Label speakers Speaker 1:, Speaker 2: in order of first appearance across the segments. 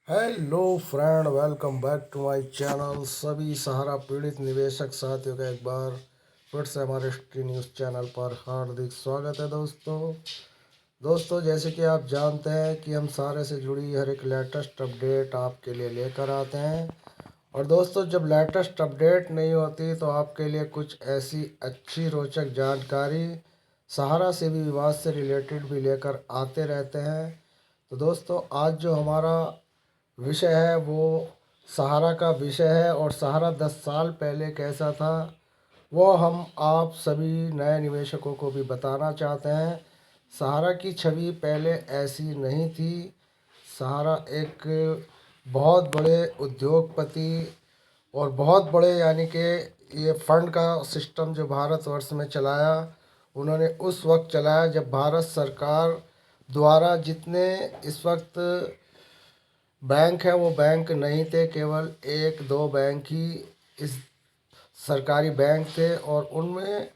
Speaker 1: Hello friend, welcome back to my channel. सभी सहारा पीड़ित निवेशक साथियों का एक बार फिर से हमारे हिस्ट्री न्यूज़ चैनल पर हार्दिक स्वागत है। दोस्तों जैसे कि आप जानते हैं कि हम सहारे से जुड़ी हर एक लेटेस्ट अपडेट आपके लिए लेकर आते हैं। और दोस्तों, जब लेटेस्ट अपडेट नहीं होती तो आपके लिए कुछ ऐसी अच्छी रोचक जानकारी सहारा से भी विवाद से रिलेटेड भी लेकर आते रहते हैं। तो दोस्तों, आज जो हमारा विषय है वो सहारा का विषय है, और सहारा 10 साल पहले कैसा था वो हम आप सभी नए निवेशकों को भी बताना चाहते हैं। सहारा की छवि पहले ऐसी नहीं थी। सहारा एक बहुत बड़े उद्योगपति और बहुत बड़े यानी कि ये फंड का सिस्टम जो भारतवर्ष में चलाया, उन्होंने उस वक्त चलाया जब भारत सरकार द्वारा जितने इस वक्त बैंक है वो बैंक नहीं थे। केवल एक दो बैंक ही इस सरकारी बैंक थे, और उनमें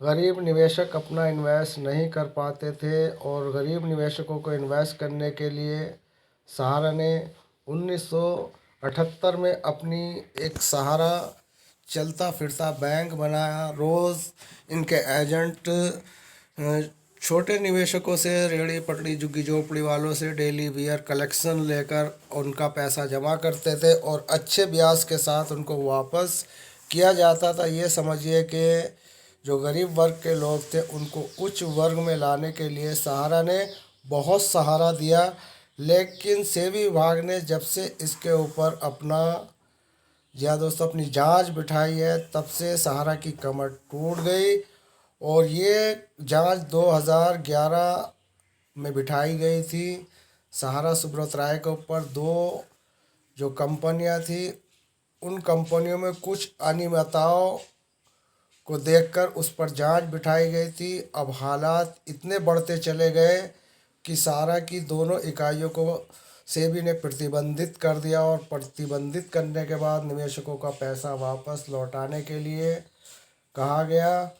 Speaker 1: गरीब निवेशक अपना इन्वेस्ट नहीं कर पाते थे। और गरीब निवेशकों को इन्वेस्ट करने के लिए सहारा ने 1978 में अपनी एक सहारा चलता फिरता बैंक बनाया। रोज़ इनके एजेंट छोटे निवेशकों से, रेहड़ी पटड़ी झुग्गी झोपड़ी वालों से डेली वियर कलेक्शन लेकर उनका पैसा जमा करते थे, और अच्छे ब्याज के साथ उनको वापस किया जाता था। ये समझिए कि जो गरीब वर्ग के लोग थे उनको उच्च वर्ग में लाने के लिए सहारा ने बहुत सहारा दिया। लेकिन सेबी विभाग ने जब से इसके ऊपर अपना दोस्तों अपनी जांच बिठाई है, तब से सहारा की कमर टूट गई। और ये जांच 2011 में बिठाई गई थी। सहारा सुब्रत राय के ऊपर दो जो कंपनियां थी, उन कंपनियों में कुछ अनियमितताओं को देखकर उस पर जांच बिठाई गई थी। अब हालात इतने बढ़ते चले गए कि सहारा की दोनों इकाइयों को सेबी ने प्रतिबंधित कर दिया, और प्रतिबंधित करने के बाद निवेशकों का पैसा वापस लौटाने के लिए कहा गया।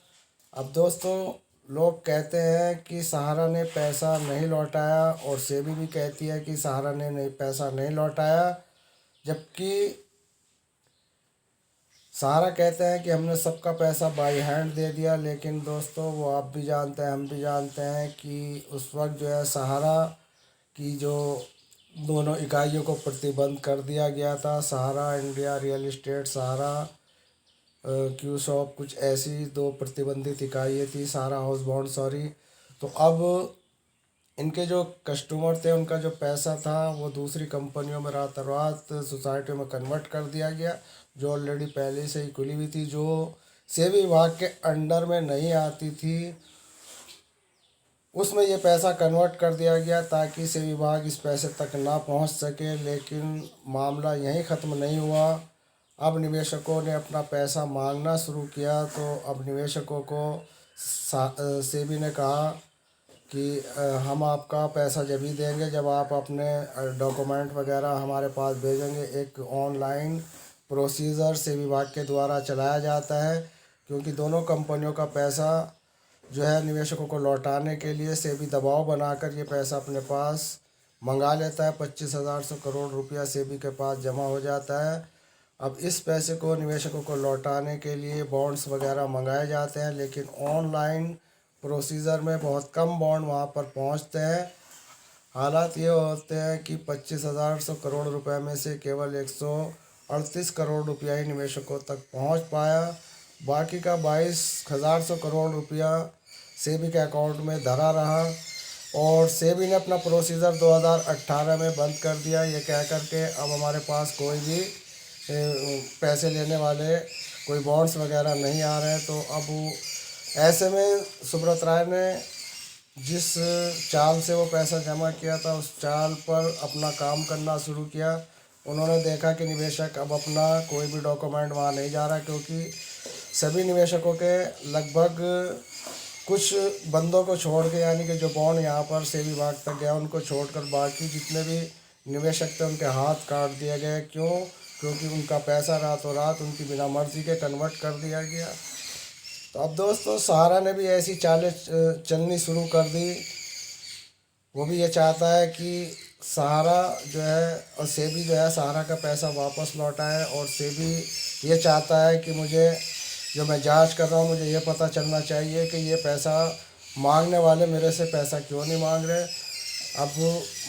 Speaker 1: अब दोस्तों, लोग कहते हैं कि सहारा ने पैसा नहीं लौटाया, और सेबी भी कहती है कि सहारा ने नहीं पैसा नहीं लौटाया, जबकि सहारा कहते हैं कि हमने सबका पैसा बाई हैंड दे दिया। लेकिन दोस्तों, वो आप भी जानते हैं, हम भी जानते हैं कि उस वक्त जो है सहारा की जो दोनों इकाइयों को प्रतिबंध कर दिया गया था। सहारा इंडिया रियल इस्टेट, सहारा क्यू शॉप, कुछ ऐसी दो प्रतिबंधित इकाइयाँ थी, सहारा हाउस बॉन्ड सॉरी। तो अब इनके जो कस्टमर थे उनका जो पैसा था वो दूसरी कंपनियों में रात रात सोसाइटी में कन्वर्ट कर दिया गया, जो ऑलरेडी पहले से ही खुली हुई थी, जो सेबी विभाग के अंडर में नहीं आती थी। उसमें ये पैसा कन्वर्ट कर दिया गया ताकि सेबी विभाग इस पैसे तक ना पहुंच सके। लेकिन मामला यहीं ख़त्म नहीं हुआ। अब निवेशकों ने अपना पैसा मांगना शुरू किया। तो अब निवेशकों को सेबी ने कहा कि हम आपका पैसा जब ही देंगे जब आप अपने डॉक्यूमेंट वगैरह हमारे पास भेजेंगे। एक ऑनलाइन प्रोसीजर सेबी विभाग के द्वारा चलाया जाता है, क्योंकि दोनों कंपनियों का पैसा जो है निवेशकों को लौटाने के लिए सेबी दबाव बनाकर ये पैसा अपने पास मंगा लेता है। 25,000 से करोड़ रुपया सेबी के पास जमा हो जाता है। अब इस पैसे को निवेशकों को लौटाने के लिए बॉन्ड्स वगैरह मंगाए जाते हैं, लेकिन ऑनलाइन प्रोसीजर में बहुत कम बॉन्ड वहाँ पर पहुँचते हैं। हालात ये होते हैं कि 25,000 करोड़ रुपए में से केवल 138 करोड़ रुपया ही निवेशकों तक पहुँच पाया। बाकी का 22,000 करोड़ रुपया सेबी के अकाउंट में धरा रहा, और सेबी ने अपना प्रोसीजर 2018 में बंद कर दिया, ये कह कर के अब हमारे पास कोई भी पैसे लेने वाले कोई बॉन्ड्स वगैरह नहीं आ रहे हैं। तो अब ऐसे में सुब्रत राय ने जिस चाल से वो पैसा जमा किया था उस चाल पर अपना काम करना शुरू किया। उन्होंने देखा कि निवेशक अब अपना कोई भी डॉक्यूमेंट वहाँ नहीं जा रहा, क्योंकि सभी निवेशकों के लगभग कुछ बंदों को छोड़ के, यानी कि जो बॉन्ड यहाँ पर सेबी विभाग तक गया उनको छोड़कर बाकी जितने भी निवेशक थे उनके हाथ काट दिए गए। क्यों? क्योंकि उनका पैसा रातों रात उनकी बिना मर्जी के कन्वर्ट कर दिया गया। तो अब दोस्तों, सहारा ने भी ऐसी चालें चलनी शुरू कर दी। वो भी ये चाहता है कि सहारा जो है और सेबी जो है सहारा का पैसा वापस लौटाए, और सेबी ये चाहता है कि मुझे जो मैं जांच कर रहा हूँ मुझे ये पता चलना चाहिए कि ये पैसा मांगने वाले मेरे से पैसा क्यों नहीं मांग रहे। अब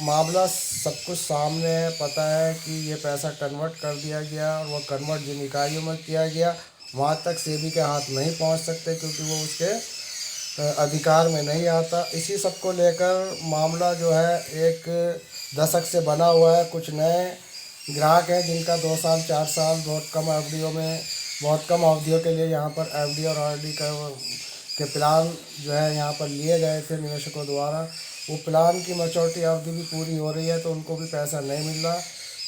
Speaker 1: मामला सब कुछ सामने है, पता है कि ये पैसा कन्वर्ट कर दिया गया, और वो कन्वर्ट जिन इकाइयों में किया गया वहाँ तक सेबी के हाथ नहीं पहुँच सकते, क्योंकि वो उसके अधिकार में नहीं आता। इसी सब को लेकर मामला जो है एक दशक से बना हुआ है। कुछ नए ग्राहक हैं जिनका 2 साल 4 साल बहुत कम अवधियों के लिए यहाँ पर एफडी और आरडी के प्लान जो है यहाँ पर लिए गए थे निवेशकों द्वारा। वो प्लान की मैच्योरिटी अवधि भी पूरी हो रही है तो उनको भी पैसा नहीं मिल रहा।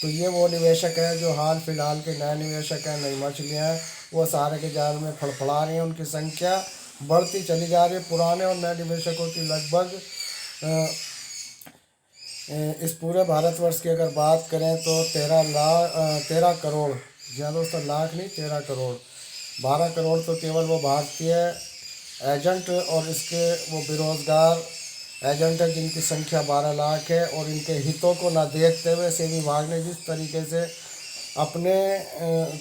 Speaker 1: तो ये वो निवेशक हैं जो हाल फिलहाल के नए निवेशक हैं, नई मछलियाँ हैं, वो सहारे के जाल में फड़फड़ा रही हैं। उनकी संख्या बढ़ती चली जा रही है। पुराने और नए निवेशकों की लगभग इस पूरे भारतवर्ष की अगर बात करें तो 13 करोड़, ज़्यादा दोस्तों लाख नहीं, 13 करोड़, 12 करोड़ तो केवल वो भारतीय एजेंट और इसके वो बेरोज़गार एजेंट है जिनकी संख्या 12 लाख है। और इनके हितों को ना देखते हुए सेबी विभाग ने जिस तरीके से अपने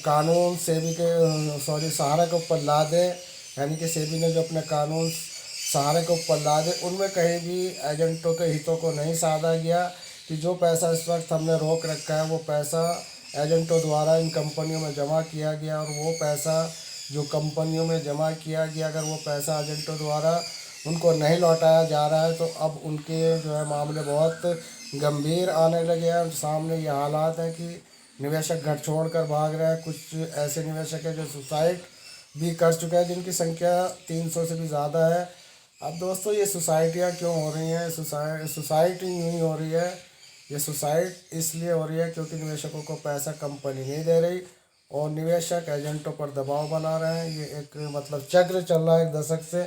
Speaker 1: कानून सहारा के ऊपर लादे, यानी कि सेबी ने जो अपने कानून सहारे के ऊपर लादे, उनमें कहीं भी एजेंटों के हितों को नहीं साधा गया कि जो पैसा इस वक्त हमने रोक रखा है वो पैसा एजेंटों द्वारा इन कंपनियों में जमा किया गया, और वो पैसा जो कंपनियों में जमा किया गया अगर वो पैसा एजेंटों द्वारा उनको नहीं लौटाया जा रहा है तो अब उनके जो है मामले बहुत गंभीर आने लगे हैं। सामने ये हालात हैं कि निवेशक घर छोड़ कर भाग रहे हैं। कुछ ऐसे निवेशक हैं जो सुसाइड भी कर चुके हैं जिनकी संख्या 300 से भी ज़्यादा है। अब दोस्तों ये सोसाइटियाँ क्यों हो रही हैं? सोसाइटी यूँ ही हो रही है। ये सुसाइड इसलिए हो रही है क्योंकि निवेशकों को पैसा कंपनी नहीं दे रही और निवेशक एजेंटों पर दबाव बना रहे हैं। ये एक मतलब चक्र चल रहा है एक दशक से।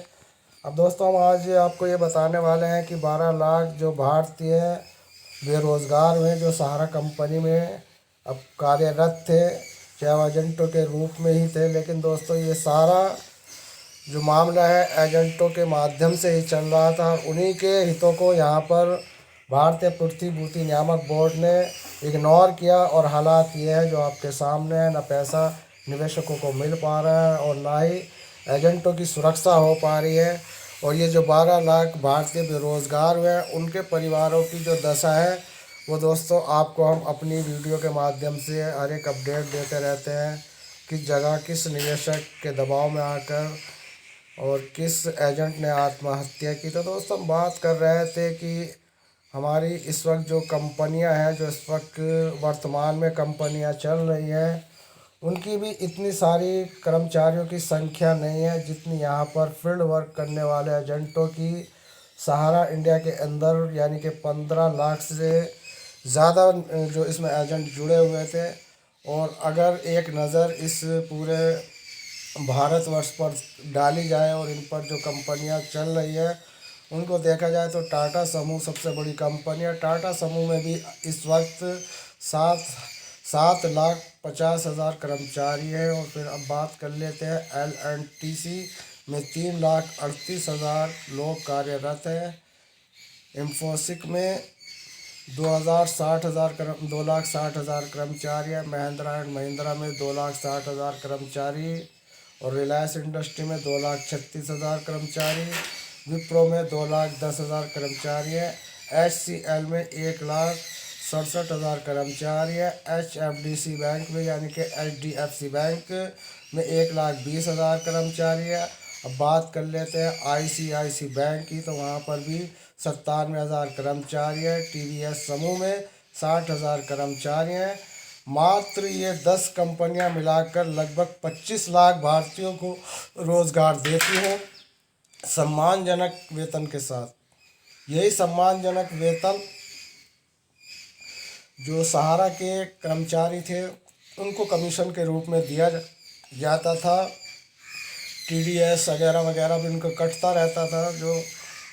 Speaker 1: अब दोस्तों हम आज आपको ये बताने वाले हैं कि 12 लाख जो भारतीय बेरोज़गार हुए जो सहारा कंपनी में अब कार्यरत थे, चाहे वो एजेंटों के रूप में ही थे, लेकिन दोस्तों ये सारा जो मामला है एजेंटों के माध्यम से ही चल रहा था। उन्हीं के हितों को यहाँ पर भारतीय प्रतिभूति नियामक बोर्ड ने इग्नोर किया, और हालात ये है जो आपके सामने है। ना पैसा निवेशकों को मिल पा रहा है और ना ही एजेंटों की सुरक्षा हो पा रही है। और ये जो 12 लाख भारतीय बेरोज़गार हुए हैं उनके परिवारों की जो दशा है वो दोस्तों आपको हम अपनी वीडियो के माध्यम से हर एक अपडेट देते रहते हैं। किस जगह किस निवेशक के दबाव में आकर और किस एजेंट ने आत्महत्या की। तो दोस्तों हम बात कर रहे थे कि हमारी इस वक्त जो कंपनियां हैं, जो इस वक्त वर्तमान में कंपनियां चल रही हैं, उनकी भी इतनी सारी कर्मचारियों की संख्या नहीं है जितनी यहाँ पर फील्ड वर्क करने वाले एजेंटों की सहारा इंडिया के अंदर, यानी कि 15 लाख से ज़्यादा जो इसमें एजेंट जुड़े हुए थे। और अगर एक नज़र इस पूरे भारतवर्ष पर डाली जाए और इन पर जो कंपनियां चल रही है उनको देखा जाए तो टाटा समूह सबसे बड़ी कंपनी है। टाटा समूह में भी इस वक्त 7,50,000 कर्मचारी हैं। और फिर अब बात कर लेते हैं LNTC में 3,38,000 लोग कार्यरत हैं। इंफोसिस में 2,60,000 कर्मचारी हैं। महिंद्रा एंड महिंद्रा में 2,60,000 कर्मचारी, और रिलायंस इंडस्ट्री में 2,36,000 कर्मचारी, विप्रो में 2,10,000 कर्मचारी है, HCL में 1,67,000 कर्मचारी है, HFDC बैंक में यानी कि HDFC बैंक में 1,20,000 कर्मचारी है। अब बात कर लेते हैं ICICI बैंक की, तो वहाँ पर भी 97,000 कर्मचारी है। TVS समूह में 60,000 कर्मचारी हैं। मात्र ये 10 कंपनियां मिलाकर लगभग 25 लाख भारतीयों को रोज़गार देती हैं सम्मानजनक वेतन के साथ। यही सम्मानजनक वेतन जो सहारा के कर्मचारी थे उनको कमीशन के रूप में दिया जाता था। TDS वगैरह वगैरह भी उनको कटता रहता था। जो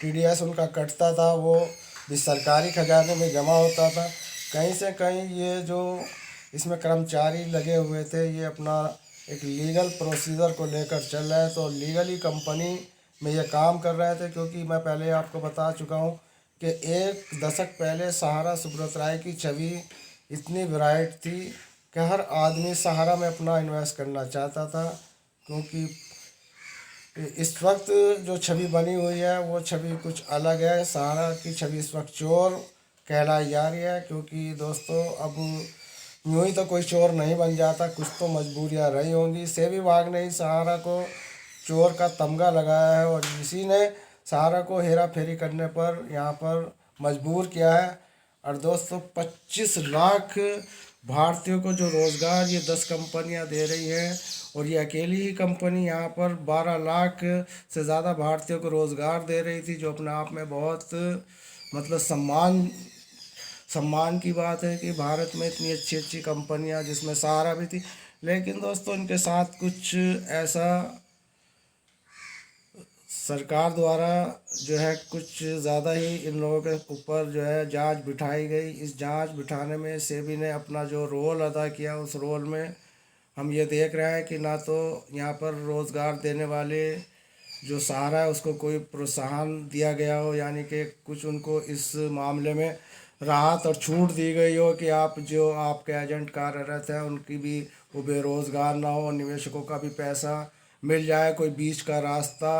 Speaker 1: TDS उनका कटता था वो भी सरकारी खजाने में जमा होता था। कहीं से कहीं ये जो इसमें कर्मचारी लगे हुए थे ये अपना एक लीगल प्रोसीजर को लेकर चल रहे हैं, तो लीगली कंपनी में ये काम कर रहे थे। क्योंकि मैं पहले आपको बता चुका हूँ कि एक दशक पहले सहारा सुब्रत राय की छवि इतनी ब्राइट थी कि हर आदमी सहारा में अपना इन्वेस्ट करना चाहता था, क्योंकि इस वक्त जो छवि बनी हुई है वो छवि कुछ अलग है। सहारा की छवि इस वक्त चोर कहलाई जा रही है, क्योंकि दोस्तों अब यूं ही तो कोई चोर नहीं बन जाता, कुछ तो मजबूरियां रही होंगी। सेबी विभाग ने ही सहारा को चोर का तमगा लगाया है और इसी ने सहारा को हेरा फेरी करने पर यहाँ पर मजबूर किया है। और दोस्तों 25 लाख भारतीयों को जो रोज़गार ये 10 कंपनियां दे रही है, और ये अकेली ही कंपनी यहाँ पर 12 लाख से ज़्यादा भारतीयों को रोज़गार दे रही थी, जो अपने आप में बहुत मतलब सम्मान की बात है कि भारत में इतनी अच्छी अच्छी कंपनियां जिसमें सहारा भी थी। लेकिन दोस्तों इनके साथ कुछ ऐसा सरकार द्वारा जो है कुछ ज़्यादा ही इन लोगों के ऊपर जो है जांच बिठाई गई। इस जांच बिठाने में सेबी ने अपना जो रोल अदा किया, उस रोल में हम ये देख रहे हैं कि ना तो यहाँ पर रोज़गार देने वाले जो सहारा है उसको कोई प्रोत्साहन दिया गया हो, यानी कि कुछ उनको इस मामले में राहत और छूट दी गई हो कि आप जो आपके एजेंट कार्यरत हैं उनकी भी वो बेरोज़गार ना हो, निवेशकों का भी पैसा मिल जाए। कोई बीच का रास्ता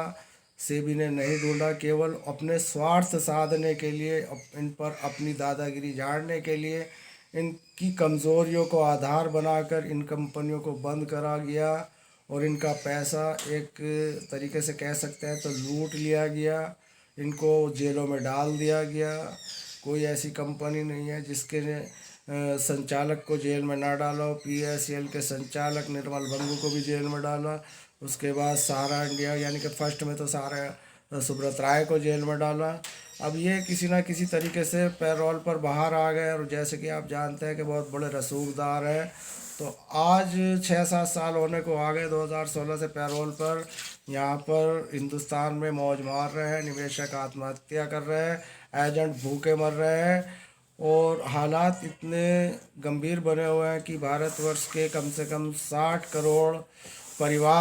Speaker 1: सेबी ने नहीं ढूंढा, केवल अपने स्वार्थ साधने के लिए, इन पर अपनी दादागिरी झाड़ने के लिए, इनकी कमज़ोरियों को आधार बनाकर इन कंपनियों को बंद करा गया और इनका पैसा एक तरीके से कह सकते हैं तो लूट लिया गया। इनको जेलों में डाल दिया गया। कोई ऐसी कंपनी नहीं है जिसके संचालक को जेल में ना डाला हो। पीएसएल के संचालक निर्मल बंगू को भी जेल में डाला। उसके बाद सहारा इंडिया यानी कि फर्स्ट में तो सहारा सुब्रत राय को जेल में डाला। अब ये किसी ना किसी तरीके से पैरोल पर बाहर आ गए, और जैसे कि आप जानते हैं कि बहुत बड़े रसूखदार हैं। तो आज 6-7 साल होने को आ गए 2016 से पैरोल पर यहाँ पर हिंदुस्तान में मौज मार रहे हैं। निवेशक आत्महत्या कर रहे हैं, एजेंट भूखे मर रहे हैं, और हालात इतने गंभीर बने हुए हैं कि भारतवर्ष के कम से कम 60 करोड़ परिवार